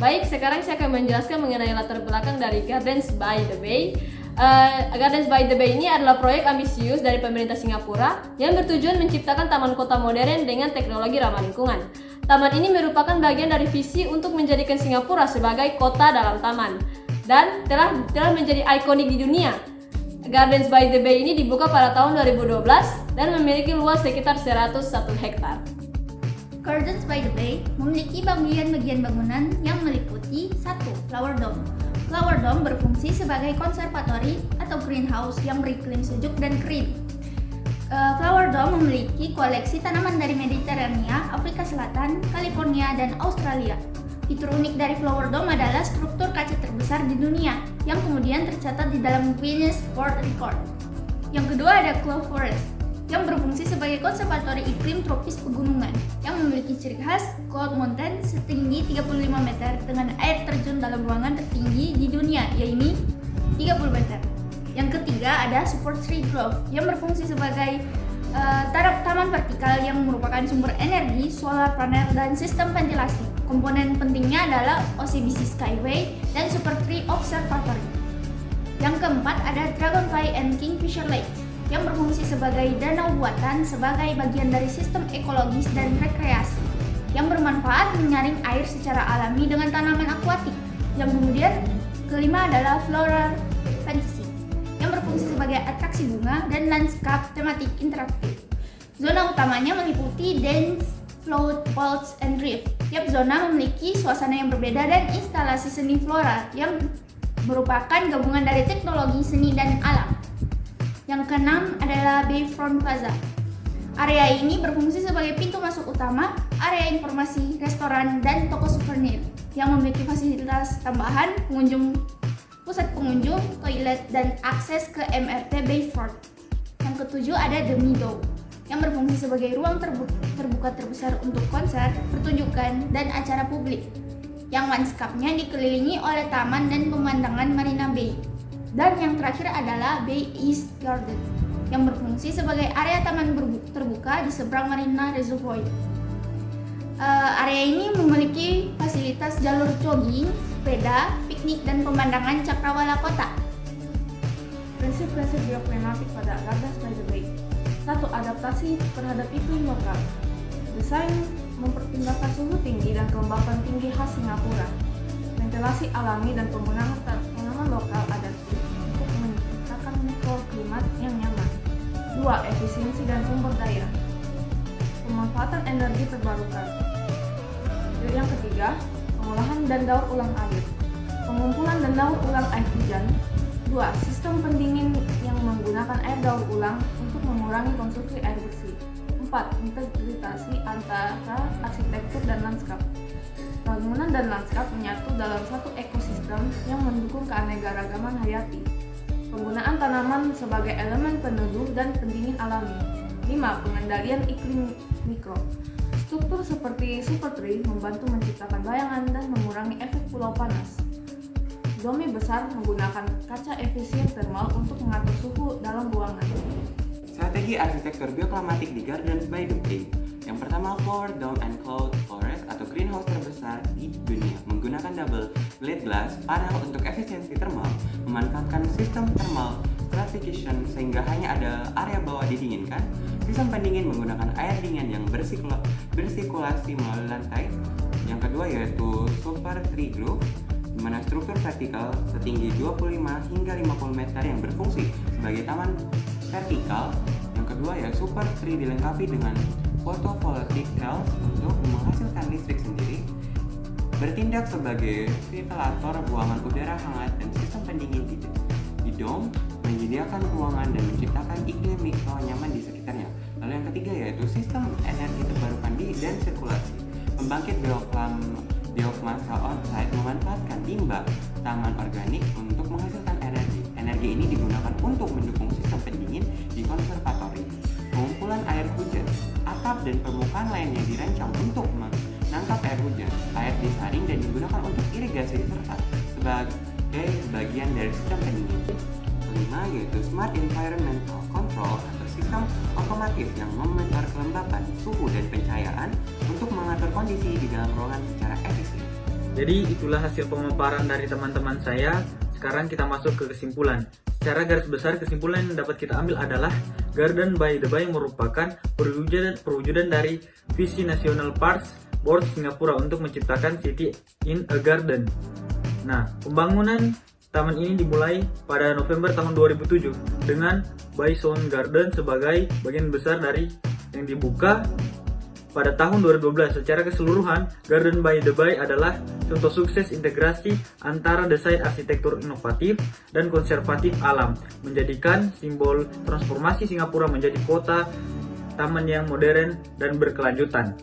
Baik, sekarang saya akan menjelaskan mengenai latar belakang dari Gardens by the Bay. Gardens by the Bay ini adalah proyek ambisius dari pemerintah Singapura yang bertujuan menciptakan taman kota modern dengan teknologi ramah lingkungan. Taman ini merupakan bagian dari visi untuk menjadikan Singapura sebagai kota dalam taman dan telah menjadi ikonik di dunia. Gardens by the Bay ini dibuka pada tahun 2012 dan memiliki luas sekitar 101 hektar. Gardens by the Bay memiliki bagian-bagian bangunan yang meliputi 1. Flower Dome. Flower Dome berfungsi sebagai konservatori atau greenhouse yang beriklim sejuk dan kering. Flower Dome memiliki koleksi tanaman dari Mediterania, Afrika Selatan, California, dan Australia. Fitur unik dari Flower Dome adalah struktur kaca terbesar di dunia yang kemudian tercatat di dalam Guinness World Record. Yang kedua ada Cloud Forest yang berfungsi sebagai konservatori iklim tropis pegunungan yang memiliki ciri khas Cloud Mountain setinggi 35 meter dengan air terjun dalam ruangan tertinggi di dunia yaitu 30 meter. Yang ketiga ada Support Tree Grove yang berfungsi sebagai taman vertikal yang merupakan sumber energi, solar panel, dan sistem ventilasi. Komponen pentingnya adalah OCBC Skyway dan Super Tree Observatory. Yang keempat ada Dragonfly and Kingfisher Lake yang berfungsi sebagai danau buatan sebagai bagian dari sistem ekologis dan rekreasi yang bermanfaat menyaring air secara alami dengan tanaman akuatik. Yang kemudian kelima adalah Floral Fantasy yang berfungsi sebagai atraksi bunga dan lanskap tematik interaktif. Zona utamanya meliputi Dance, Float, Pulse, and Drift. Tiap zona memiliki suasana yang berbeda dan instalasi seni floral yang merupakan gabungan dari teknologi seni dan alam. Yang keenam adalah Bayfront Plaza. Area ini berfungsi sebagai pintu masuk utama, area informasi, restoran, dan toko souvenir yang memiliki fasilitas tambahan, pusat pengunjung, toilet, dan akses ke MRT Bayfront. Yang ketujuh ada The Meadow yang berfungsi sebagai ruang terbuka terbesar untuk konser, pertunjukan, dan acara publik. Yang lanskapnya dikelilingi oleh taman dan pemandangan Marina Bay. Dan yang terakhir adalah Bay East Garden yang berfungsi sebagai area taman terbuka di seberang Marina Reservoir. Area ini memiliki fasilitas jalur jogging, sepeda, piknik, dan pemandangan cakrawala kota. Prinsip-prinsip bioklimatik pada Gardens by the Bay. 1. Adaptasi terhadap iklim lokal. Desain mempertimbangkan suhu tinggi dan kelembapan tinggi khas Singapura. Ventilasi alami dan penggunaan tanaman lokal adaptif untuk menciptakan mikroklimat yang nyaman. 2. Efisiensi dan sumber daya. Pemanfaatan energi terbarukan. Yang ketiga, pengolahan dan daur ulang air. Pengumpulan dan daur ulang air hujan. 2. Sistem pendingin yang menggunakan air daur ulang untuk mengurangi konsumsi air bersih. 4. Integrasi antara arsitektur dan lanskap. Bangunan dan lanskap menyatu dalam satu ekosistem yang mendukung keanekaragaman hayati. Penggunaan tanaman sebagai elemen peneduh dan pendingin alami. 5. Pengendalian iklim mikro. Struktur seperti super tree membantu menciptakan bayangan dan mengurangi efek pulau panas. Dome besar menggunakan kaca efisien thermal untuk mengatur suhu dalam ruangan. Strategi arsitektur bioklimatik di Gardens by the Bay. Yang pertama, Flower Dome and Cloud Forest atau greenhouse terbesar di dunia menggunakan double plate glass panel untuk efisiensi thermal, memanfaatkan sistem thermal stratification sehingga hanya ada area bawah didinginkan. Sistem pendingin menggunakan air dingin yang bersirkulasi melalui lantai. Yang kedua yaitu Super Tree Grove, di mana struktur vertikal setinggi 25 hingga 50 meter yang berfungsi sebagai taman vertikal. Yang kedua ya Super Tree dilengkapi dengan photovoltaic cells untuk menghasilkan listrik sendiri, bertindak sebagai ventilator buangan udara hangat dan sistem pendingin di dome, menyediakan ruangan dan menciptakan iklim mikro nyaman di sekitarnya. Lalu yang ketiga yaitu sistem energi terbarukan dan sirkulasi. Pembangkit biomasa on-site memanfaatkan limbah taman organik untuk menghasilkan energi. Energi ini digunakan untuk mendukung sistem pendingin di konservatori. Pengumpulan air hujan, atap dan permukaan lainnya dirancang untuk menangkap air hujan. Air disaring dan digunakan untuk irigasi serta sebagai bagian dari sistem pendingin. Kelima yaitu Smart Environmental Control atau sistem otomatis yang memonitor kelembapan, suhu, dan pencahayaan untuk mengatur kondisi di dalam ruangan secara efisien. Jadi itulah hasil pemaparan dari teman-teman saya. Sekarang kita masuk ke kesimpulan. Secara garis besar, kesimpulan yang dapat kita ambil adalah Garden by the Bay merupakan perwujudan dari visi National Parks Board Singapura untuk menciptakan City in a Garden. Nah, pembangunan taman ini dimulai pada November tahun 2007 dengan Baysound Garden sebagai bagian besar dari yang dibuka pada tahun 2012. Secara keseluruhan, Garden by the Bay adalah contoh sukses integrasi antara desain arsitektur inovatif dan konservatif alam, menjadikan simbol transformasi Singapura menjadi kota taman yang modern dan berkelanjutan.